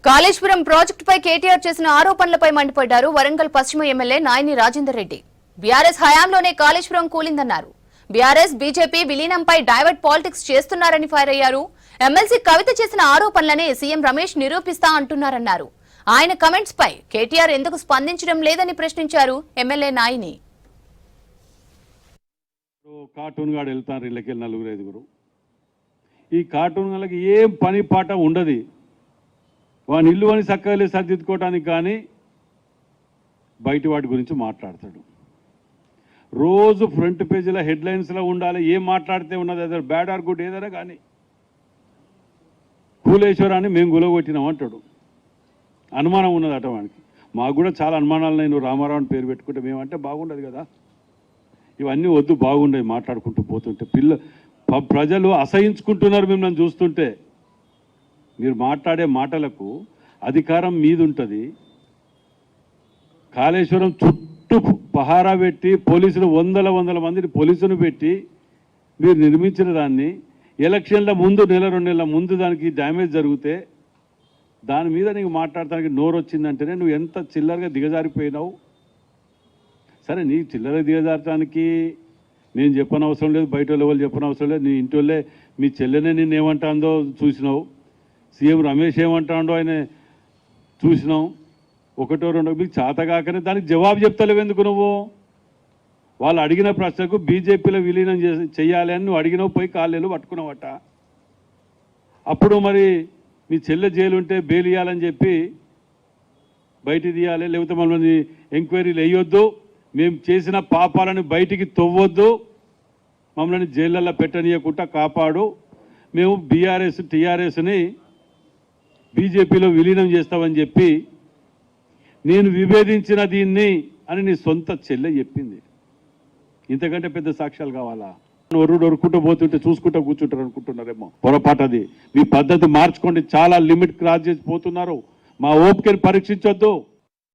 కాళేశ్వరం ప్రాజెక్టుపై కేటీఆర్ చేసిన ఆరోపణలపై మండిపడ్డారు వరంగల్ పశ్చిమ ఎమ్మెల్యే నాయని రాజేందర్ రెడ్డి. బీఆర్ఎస్ హయాంలోనే కాళేశ్వరం కూలిందన్నారు. బీఆర్ఎస్ బీజేపీ విలీనంపై డైవర్ట్ పాలిటిక్స్ చేస్తున్నారని ఫైర్ అయ్యారు. ఎమ్మెల్సీ కవిత చేసిన ఆరోపణలనే సీఎం రమేష్ నిరూపిస్తా అంటున్నారన్నారు. ఆయన కమెంట్స్ పై కేటీఆర్ ఎందుకు స్పందించడం లేదని ప్రశ్నించారు ఎమ్మెల్యే నాయని. కార్టూన్ గాడు వెళ్తారు ఇళ్ళకి నలుగురు ఐదుగురు. ఈ కార్టూన్ వాళ్ళకి ఏం పని పాట ఉండదు. వాని ఇల్లు అని చక్కగా సర్దిద్దుకోవటానికి కానీ బయటి వాటి గురించి మాట్లాడతాడు. రోజు ఫ్రంట్ పేజీలో హెడ్లైన్స్లో ఉండాలి. ఏం మాట్లాడితే ఉన్నది అదే బ్యాడ్ ఆర్ గుడ్ ఏదైనా కానీ కూలేశ్వరాన్ని మేము గులగొట్టినాం అంటాడు. అనుమానం ఉన్నది అట వానికి. మాకు కూడా చాలా అనుమానాలు. నేను రామారావుని పేరు పెట్టుకుంటే మేమంటే బాగుండదు కదా. ఇవన్నీ వద్దు, బాగుండేవి మాట్లాడుకుంటూ పోతుంటే ప్రజలు అసహించుకుంటున్నారు మిమ్మల్ని చూస్తుంటే. మీరు మాట్లాడే మాటలకు అధికారం మీద ఉంటుంది. కాళేశ్వరం చుట్టూ పహారా పెట్టి పోలీసులు వందల మందిని పోలీసును పెట్టి మీరు నిర్మించిన దాన్ని ఎలక్షన్ల ముందు నెల 2 నెలల ముందు దానికి డ్యామేజ్ జరిగితే దాని మీద నీకు మాట్లాడటానికి నోరు వచ్చిందంటేనే నువ్వు ఎంత చిల్లరగా దిగజారిపోయినావు. సరే, నీ చిల్లరగా దిగజారటానికి నేను చెప్పనవసరం లేదు, బయట వాళ్ళు చెప్పనవసరం లేదు. నీ ఇంటి వాళ్ళే మీ చెల్లెనే నిన్ను ఏమంటాందో చూసినావు. సీఎం రమేష్ ఏమంటాడో ఆయన చూసినాం. ఒకటో రెండో మీకు చేతగాకనే దానికి జవాబు చెప్తలేవు ఎందుకు నువ్వు? వాళ్ళు అడిగిన ప్రశ్నకు బీజేపీలో విలీనం చేయాలి అని నువ్వు అడిగినావు, పోయి కాళ్ళేళ్ళు పట్టుకున్నావట. అప్పుడు మరి మీ చెల్లె జైలు ఉంటే బెయిల్ ఇవ్వాలని చెప్పి బయటికి తీయాలి, లేకపోతే మమ్మల్ని ఎంక్వైరీలు వేయొద్దు, మేము చేసిన పాపాలను బయటికి తవ్వొద్దు, మమ్మల్ని జైళ్ళల్లో పెట్టనీయకుండా కాపాడు, మేము బీఆర్ఎస్ టీఆర్ఎస్ని బీజేపీలో విలీనం చేస్తామని చెప్పి నేను విభేదించిన దీన్ని అని నీ సొంత చెల్లె చెప్పింది. ఇంతకంటే పెద్ద సాక్ష్యాలు కావాలా? ఒరుకుంటూ పోతుంటే చూసుకుంటూ కూర్చుంటారు అనుకుంటున్నారేమో. పొరపాటు అది. మీ పద్ధతి మార్చుకోండి. చాలా లిమిట్ క్రాస్ చేసి పోతున్నారు. మా ఓపికని పరీక్షించొద్దు.